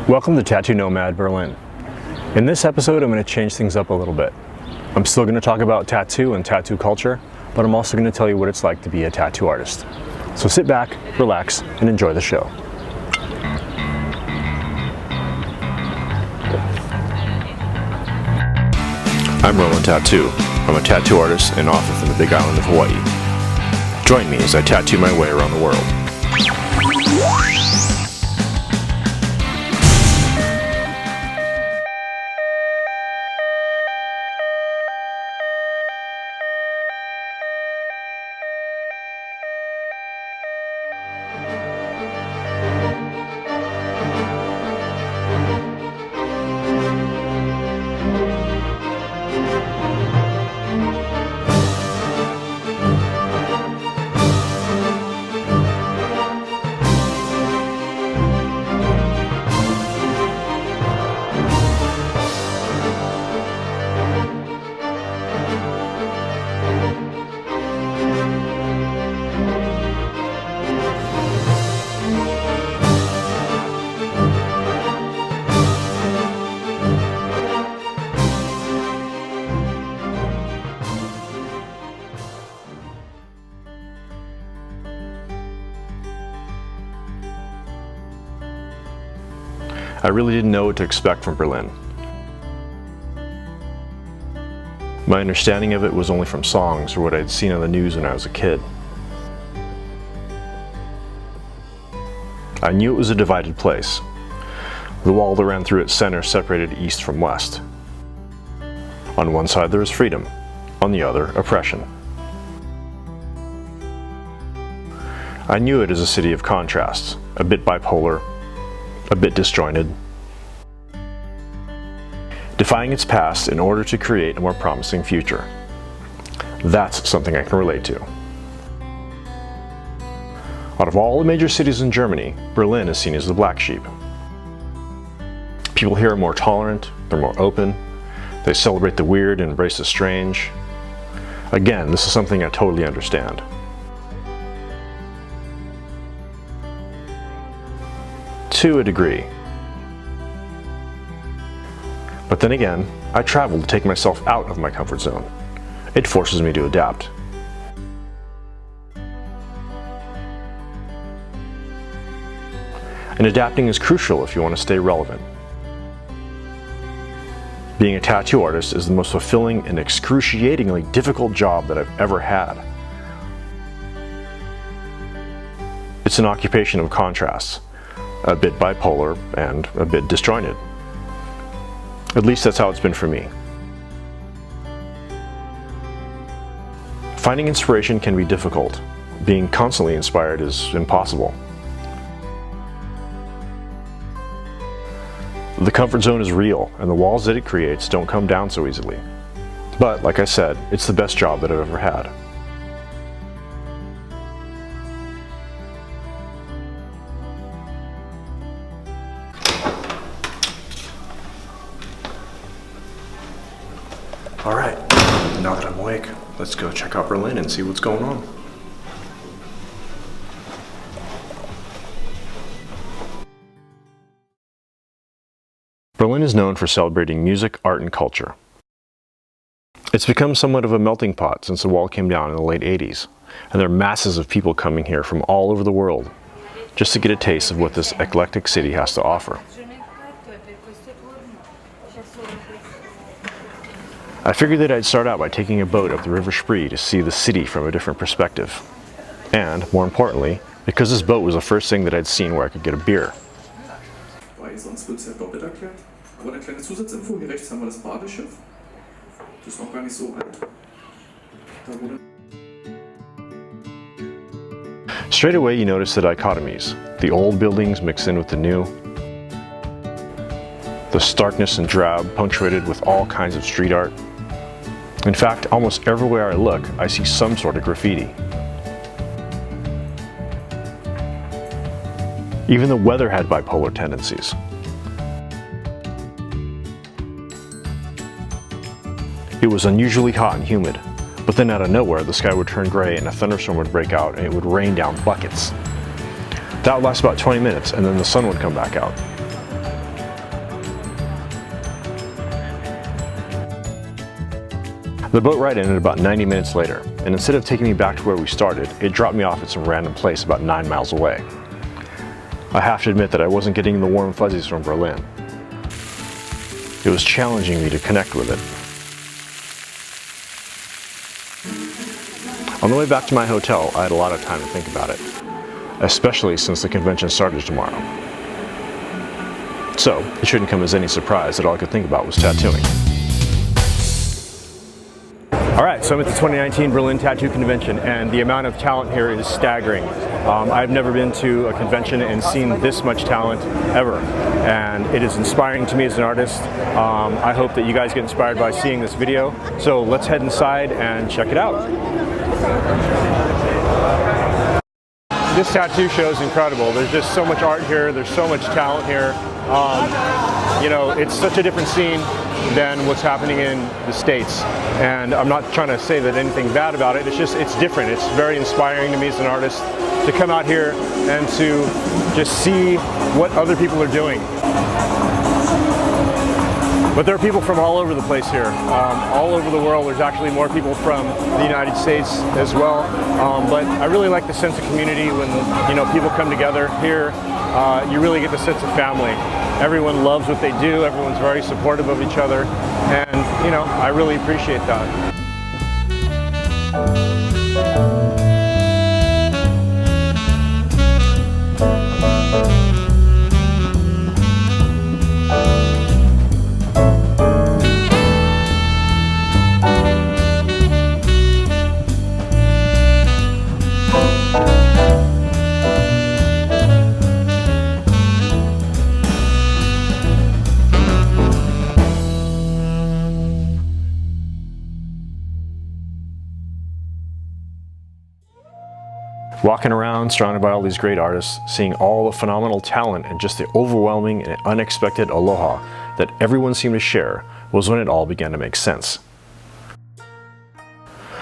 Welcome to TattooNomad Berlin. In this episode, I'm going to change things up a little bit. I'm still going to talk about tattoo and tattoo culture, but I'm also going to tell you what it's like to be a tattoo artist. So sit back, relax, and enjoy the show. I'm Roland Tattoo. I'm a tattoo artist and author from the Big Island of Hawaii. Join me as I tattoo my way around the world. I really didn't know what to expect from Berlin. My understanding of it was only from songs or what I'd seen on the news when I was a kid. I knew it was a divided place. The wall that ran through its center separated east from west. On one side there was freedom, on the other oppression. I knew it as a city of contrasts, a bit bipolar, a bit disjointed, defying its past in order to create a more promising future. That's something I can relate to. Out of all the major cities in Germany, Berlin is seen as the black sheep. People here are more tolerant, they're more open, they celebrate the weird and embrace the strange. Again, this is something I totally understand. To a degree. But then again, I travel to take myself out of my comfort zone. It forces me to adapt. And adapting is crucial if you want to stay relevant. Being a tattoo artist is the most fulfilling and excruciatingly difficult job that I've ever had. It's an occupation of contrasts. A bit bipolar and a bit disjointed. At least that's how it's been for me. Finding inspiration can be difficult. Being constantly inspired is impossible. The comfort zone is real, and the walls that it creates don't come down so easily. But, like I said, it's the best job that I've ever had. All right, now that I'm awake, let's go check out Berlin and see what's going on. Berlin is known for celebrating music, art, and culture. It's become somewhat of a melting pot since the wall came down in the late 80s, and there are masses of people coming here from all over the world just to get a taste of what this eclectic city has to offer. I figured that I'd start out by taking a boat up the River Spree to see the city from a different perspective. And, more importantly, because this boat was the first thing that I'd seen where I could get a beer. Weil sonst wird es ja doppelt erklärt. Aber eine kleine Zusatzinfo, hier rechts haben wir das Badeschiff. Das ist noch gar nicht so alt. Da wurde Straight away you notice the dichotomies. The old buildings mixed in with the new. The starkness and drab punctuated with all kinds of street art. In fact, almost everywhere I look, I see some sort of graffiti. Even the weather had bipolar tendencies. It was unusually hot and humid, but then out of nowhere the sky would turn gray and a thunderstorm would break out and it would rain down buckets. That would last about 20 minutes and then the sun would come back out. The boat ride ended about 90 minutes later, and instead of taking me back to where we started, it dropped me off at some random place about 9 miles away. I have to admit that I wasn't getting the warm fuzzies from Berlin. It was challenging me to connect with it. On the way back to my hotel, I had a lot of time to think about it, especially since the convention started tomorrow. So, it shouldn't come as any surprise that all I could think about was tattooing. Alright, so I'm at the 2019 Berlin Tattoo Convention, and the amount of talent here is staggering. I've never been to a convention and seen this much talent ever, and it is inspiring to me as an artist. I hope that you guys get inspired by seeing this video, so let's head inside and check it out. This tattoo show is incredible. There's just so much art here, there's so much talent here. You know, it's such a different scene than what's happening in the States. And I'm not trying to say that anything bad about it, it's different. It's very inspiring to me as an artist to come out here and to just see what other people are doing. But there are people from all over the place here, all over the world. There's actually more people from the United States as well. But I really like the sense of community when, you know, people come together here. You really get the sense of family. Everyone loves what they do. Everyone's very supportive of each other, and you know, I really appreciate that. Walking around surrounded by all these great artists, seeing all the phenomenal talent and just the overwhelming and unexpected aloha that everyone seemed to share was when it all began to make sense.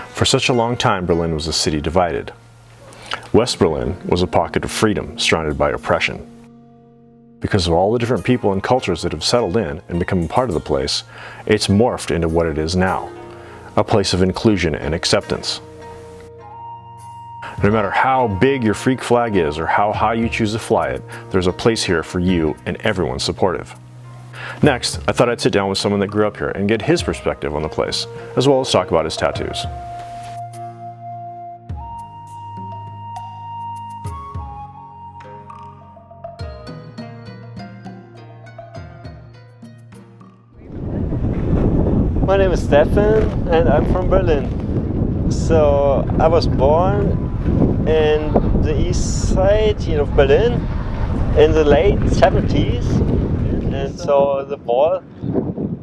For such a long time, Berlin was a city divided. West Berlin was a pocket of freedom surrounded by oppression. Because of all the different people and cultures that have settled in and become a part of the place, it's morphed into what it is now, a place of inclusion and acceptance. No matter how big your freak flag is or how high you choose to fly it, there's a place here for you and everyone's supportive. Next, I thought I'd sit down with someone that grew up here and get his perspective on the place, as well as talk about his tattoos. My name is Stefan and I'm from Berlin. So I was born in the east side of Berlin in the late 70s, and so the war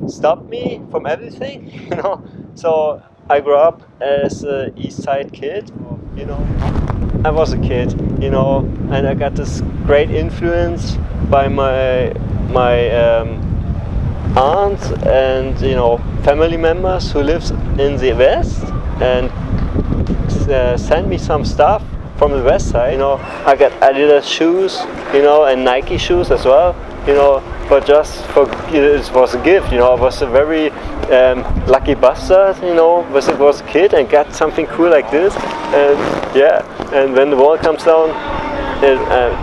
stopped me from everything, you know. So I grew up as an east side kid, you know. I was a kid, you know, and I got this great influence by my aunt and, you know, family members who lives in the West, and sent me some stuff from the West side. You know, I got Adidas shoes, you know, and Nike shoes as well, you know, but just for, it was a gift, you know. I was a very lucky bastard, you know, was a kid and got something cool like this, and yeah, and when the wall comes down, it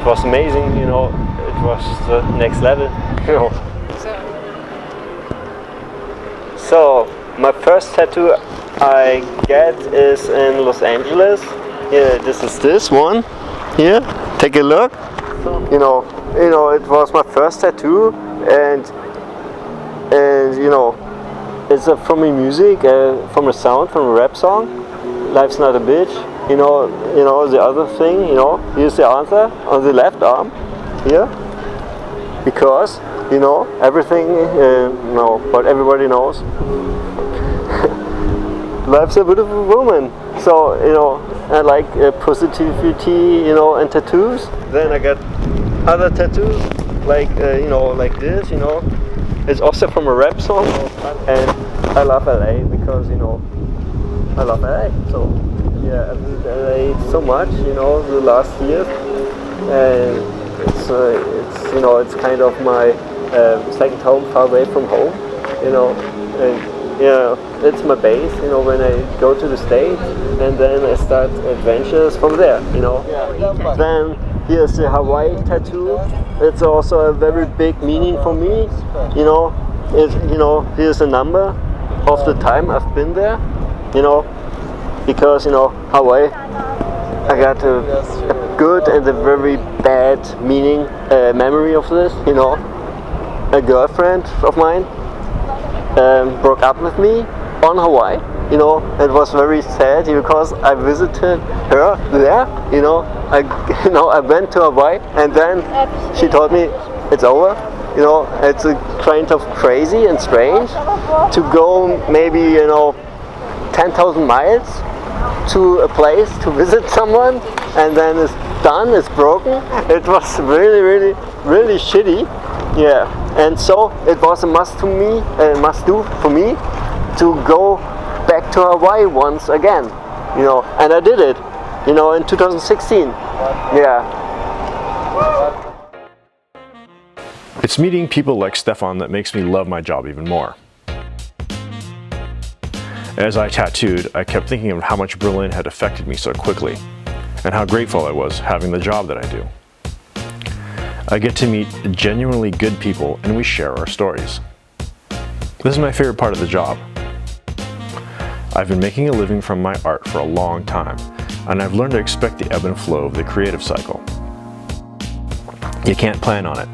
was amazing, you know. It was the next level, you know. So my first tattoo I get is in Los Angeles. Yeah, this is this one here. Take a look. You know, it was my first tattoo, and you know, it's from a music, from a sound, from a rap song. Life's not a bitch. You know the other thing. You know, here's the answer on the left arm here, because you know everything. No, but everybody knows. Life's a beautiful woman. So, you know, I like positivity, you know, and tattoos. Then I got other tattoos, like, you know, like this, you know. It's also from a rap song. And I love LA because, you know, I love LA. So, yeah, I visited LA so much, you know, the last year. And it's you know, it's kind of my second home, far away from home, you know. And it's my base, when I go to the States, and then I start adventures from there, Then here's the Hawaii tattoo. It's also a very big meaning for me, here's a number of the time I've been there, because, Hawaii, I got a good and a very bad memory of this, A girlfriend of mine broke up with me on Hawaii. It was very sad because I visited her there. I went to Hawaii and then she told me it's over. It's a kind of crazy and strange to go maybe 10,000 miles to a place to visit someone and then it's done, it's broken. It was really, really, really shitty. Yeah, and so it was a must do for me to go back to Hawaii once again, and I did it, in 2016. Yeah. It's meeting people like Stefan that makes me love my job even more. As I tattooed, I kept thinking of how much Berlin had affected me so quickly, and how grateful I was having the job that I do. I get to meet genuinely good people and we share our stories. This is my favorite part of the job. I've been making a living from my art for a long time, and I've learned to expect the ebb and flow of the creative cycle. You can't plan on it,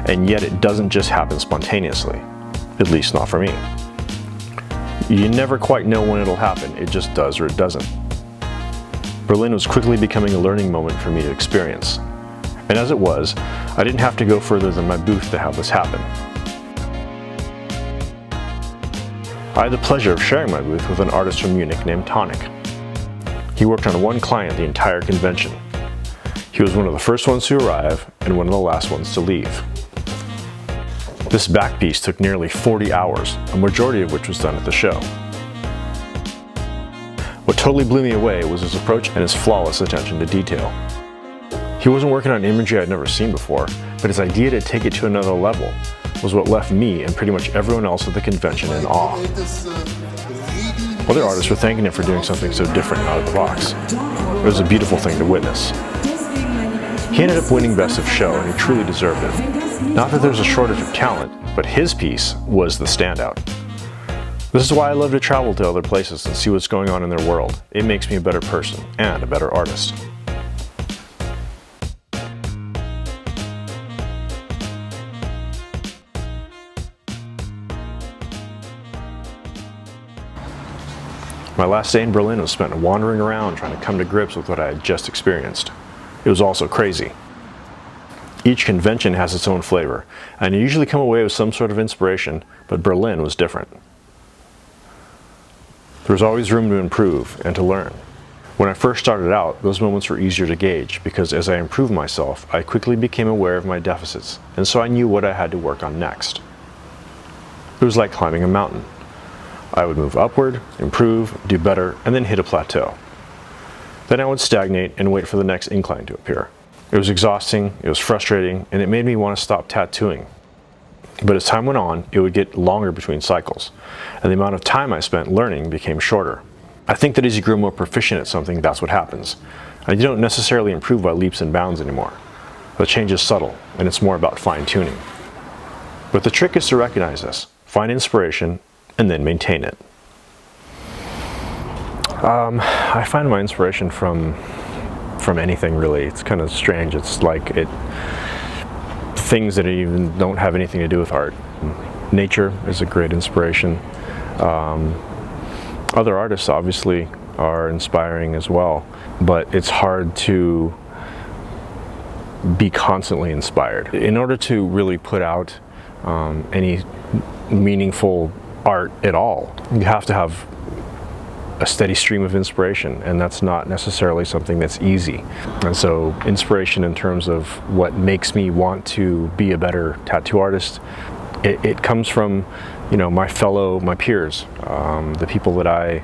and yet it doesn't just happen spontaneously, at least not for me. You never quite know when it'll happen, it just does or it doesn't. Berlin was quickly becoming a learning moment for me to experience. And as it was, I didn't have to go further than my booth to have this happen. I had the pleasure of sharing my booth with an artist from Munich named Tonic. He worked on one client the entire convention. He was one of the first ones to arrive and one of the last ones to leave. This back piece took nearly 40 hours, a majority of which was done at the show. What totally blew me away was his approach and his flawless attention to detail. He wasn't working on imagery I'd never seen before, but his idea to take it to another level was what left me and pretty much everyone else at the convention in awe. Other artists were thanking him for doing something so different and out of the box. It was a beautiful thing to witness. He ended up winning Best of Show, and he truly deserved it. Not that there's a shortage of talent, but his piece was the standout. This is why I love to travel to other places and see what's going on in their world. It makes me a better person and a better artist. My last day in Berlin was spent wandering around trying to come to grips with what I had just experienced. It was also crazy. Each convention has its own flavor, and you usually come away with some sort of inspiration, but Berlin was different. There was always room to improve and to learn. When I first started out, those moments were easier to gauge because as I improved myself, I quickly became aware of my deficits, and so I knew what I had to work on next. It was like climbing a mountain. I would move upward, improve, do better, and then hit a plateau. Then I would stagnate and wait for the next incline to appear. It was exhausting, it was frustrating, and it made me want to stop tattooing. But as time went on, it would get longer between cycles, and the amount of time I spent learning became shorter. I think that as you grow more proficient at something, that's what happens. And you don't necessarily improve by leaps and bounds anymore. The change is subtle, and it's more about fine-tuning. But the trick is to recognize this, find inspiration, and then maintain it. I find my inspiration from anything really. It's kind of strange. It's like things that even don't have anything to do with art. Nature is a great inspiration. Other artists obviously are inspiring as well, but it's hard to be constantly inspired. In order to really put out any meaningful art at all, you have to have a steady stream of inspiration, and that's not necessarily something that's easy. And so inspiration in terms of what makes me want to be a better tattoo artist, it comes from, my peers, the people that I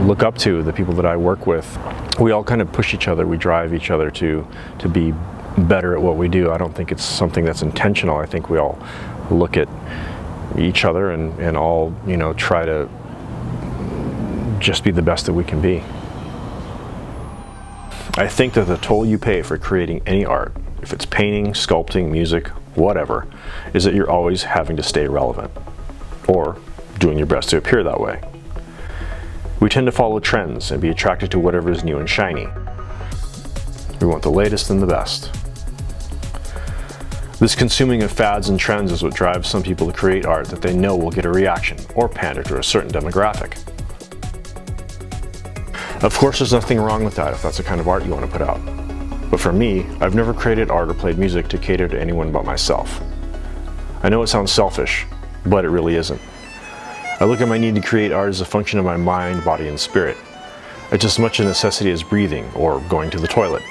look up to, the people that I work with. We all kind of push each other, we drive each other to be better at what we do. I don't think it's something that's intentional. I think we all look at each other and all, you know, try to just be the best that we can be. I think that the toll you pay for creating any art, if it's painting, sculpting, music, whatever, is that you're always having to stay relevant or doing your best to appear that way. We tend to follow trends and be attracted to whatever is new and shiny. We want the latest and the best. This consuming of fads and trends is what drives some people to create art that they know will get a reaction or pander to a certain demographic. Of course, there's nothing wrong with that if that's the kind of art you want to put out. But for me, I've never created art or played music to cater to anyone but myself. I know it sounds selfish, but it really isn't. I look at my need to create art as a function of my mind, body, and spirit. It's as much a necessity as breathing or going to the toilet.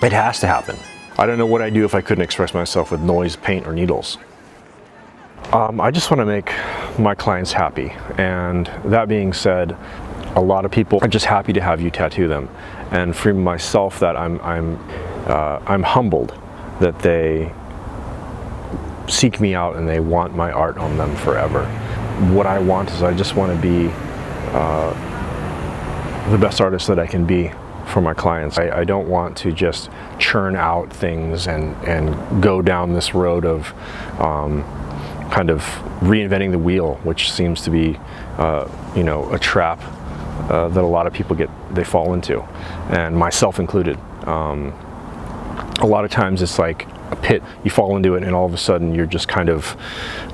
It has to happen. I don't know what I'd do if I couldn't express myself with noise, paint, or needles. I just want to make my clients happy, and that being said, a lot of people are just happy to have you tattoo them. And for myself, that I'm humbled that they seek me out and they want my art on them forever. What I want is I just want to be the best artist that I can be for my clients. I don't want to just churn out things and go down this road of kind of reinventing the wheel, which seems to be you know, a trap that a lot of people they fall into, and myself included. A lot of times it's like a pit, you fall into it and all of a sudden you're just kind of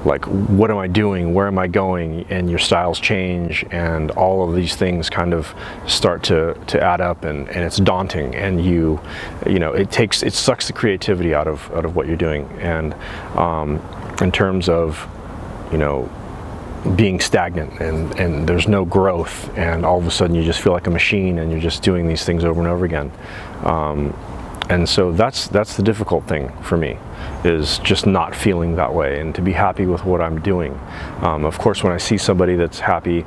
like, what am I doing, where am I going, and your styles change and all of these things kind of start to add up, and it's daunting, and you know, it sucks the creativity out of what you're doing. And in terms of, you know, being stagnant and there's no growth, and all of a sudden you just feel like a machine and you're just doing these things over and over again. And so that's the difficult thing for me, is just not feeling that way and to be happy with what I'm doing. Of course, when I see somebody that's happy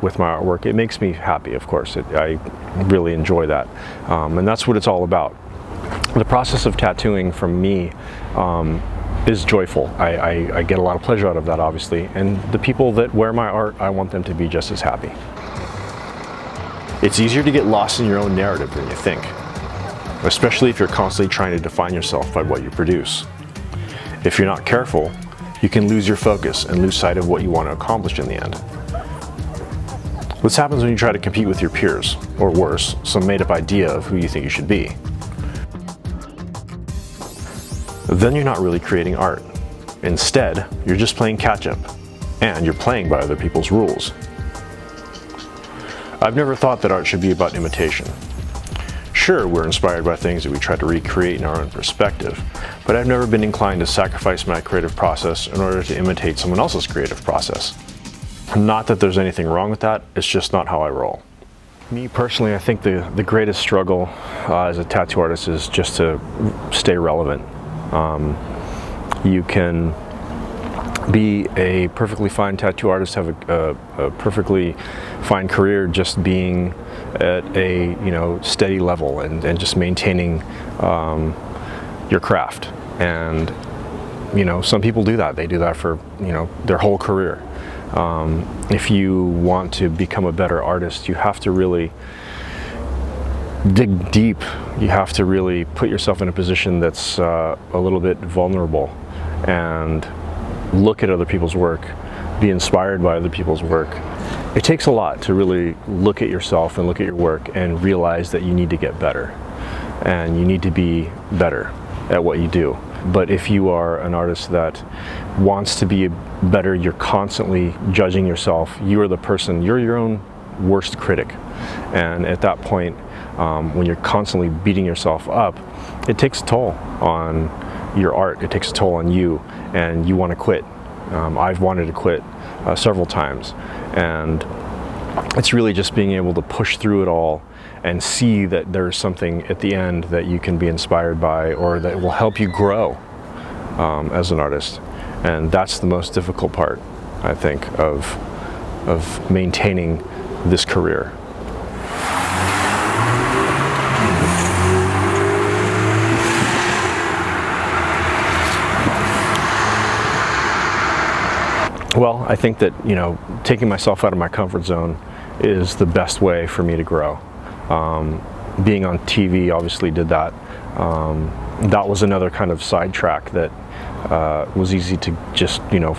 with my artwork, it makes me happy, of course. I really enjoy that. And that's what it's all about. The process of tattooing for me is joyful. I get a lot of pleasure out of that, obviously. And the people that wear my art, I want them to be just as happy. It's easier to get lost in your own narrative than you think, especially if you're constantly trying to define yourself by what you produce. If you're not careful, you can lose your focus and lose sight of what you want to accomplish in the end. This happens when you try to compete with your peers, or worse, some made-up idea of who you think you should be. Then you're not really creating art. Instead, you're just playing catch-up, and you're playing by other people's rules. I've never thought that art should be about imitation. Sure, we're inspired by things that we try to recreate in our own perspective, but I've never been inclined to sacrifice my creative process in order to imitate someone else's creative process. Not that there's anything wrong with that, it's just not how I roll. Me personally, I think the greatest struggle as a tattoo artist is just to stay relevant. You can be a perfectly fine tattoo artist, have a perfectly fine career, just being at a, you know, steady level and just maintaining your craft. And you know, some people do that. They do that for, you know, their whole career. If you want to become a better artist, you have to really dig deep. You have to really put yourself in a position that's a little bit vulnerable, and look at other people's work, be inspired by other people's work. It takes a lot to really look at yourself and look at your work and realize that you need to get better, and you need to be better at what you do. But if you are an artist that wants to be better, you're constantly judging yourself. You are the person, you're your own worst critic. And at that point, when you're constantly beating yourself up, it takes a toll on your art, it takes a toll on you, and you want to quit. I've wanted to quit several times, and it's really just being able to push through it all and see that there's something at the end that you can be inspired by, or that will help you grow as an artist. And that's the most difficult part, I think, of maintaining this career. Well, I think that, you know, taking myself out of my comfort zone is the best way for me to grow. Being on TV obviously did that. That was another kind of sidetrack that was easy to just, you know,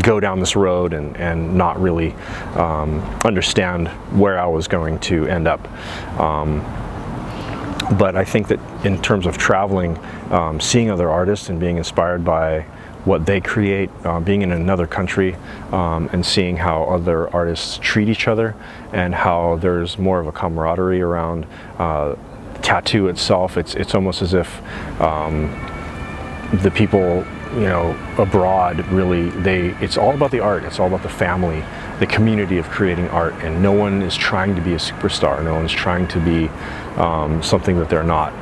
go down this road and not really understand where I was going to end up. But I think that in terms of traveling, seeing other artists and being inspired by what they create, being in another country and seeing how other artists treat each other and how there's more of a camaraderie around tattoo itself. It's almost as if the people, you know, abroad really, it's all about the art, it's all about the family, the community of creating art, and no one is trying to be a superstar, no one's trying to be something that they're not.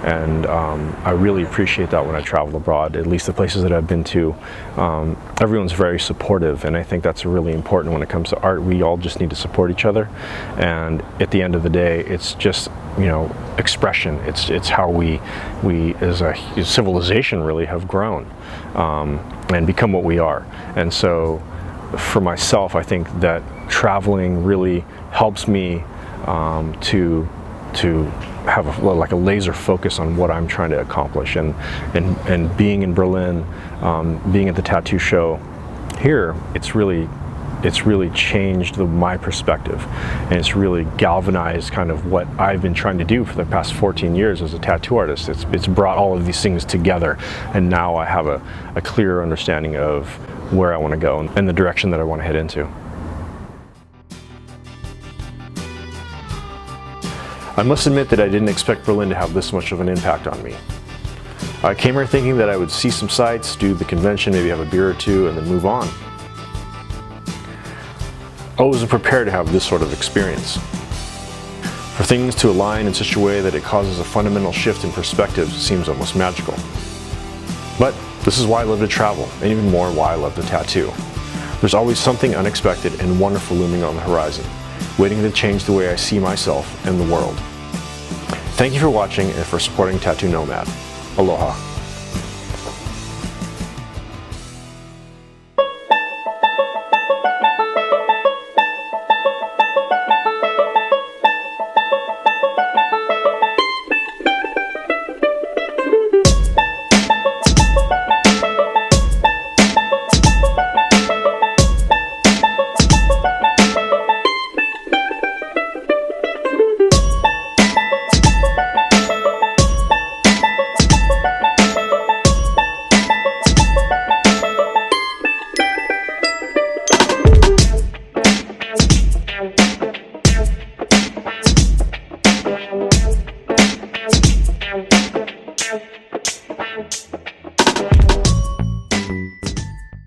And I really appreciate that when I travel abroad, at least the places that I've been to. Everyone's very supportive, and I think that's really important when it comes to art. We all just need to support each other, and at the end of the day, it's just, you know, expression. It's how we as a civilization really have grown and become what we are. And so for myself, I think that traveling really helps me to have like a laser focus on what I'm trying to accomplish, and being in Berlin, being at the tattoo show here, it's really changed my perspective, and it's really galvanized kind of what I've been trying to do for the past 14 years as a tattoo artist. It's brought all of these things together, and now I have a clearer understanding of where I want to go and the direction that I want to head into. I must admit that I didn't expect Berlin to have this much of an impact on me. I came here thinking that I would see some sights, do the convention, maybe have a beer or two, and then move on. I wasn't prepared to have this sort of experience. For things to align in such a way that it causes a fundamental shift in perspective seems almost magical. But this is why I love to travel, and even more why I love to tattoo. There's always something unexpected and wonderful looming on the horizon, waiting to change the way I see myself and the world. Thank you for watching and for supporting TattooNomad. Aloha. Thank you.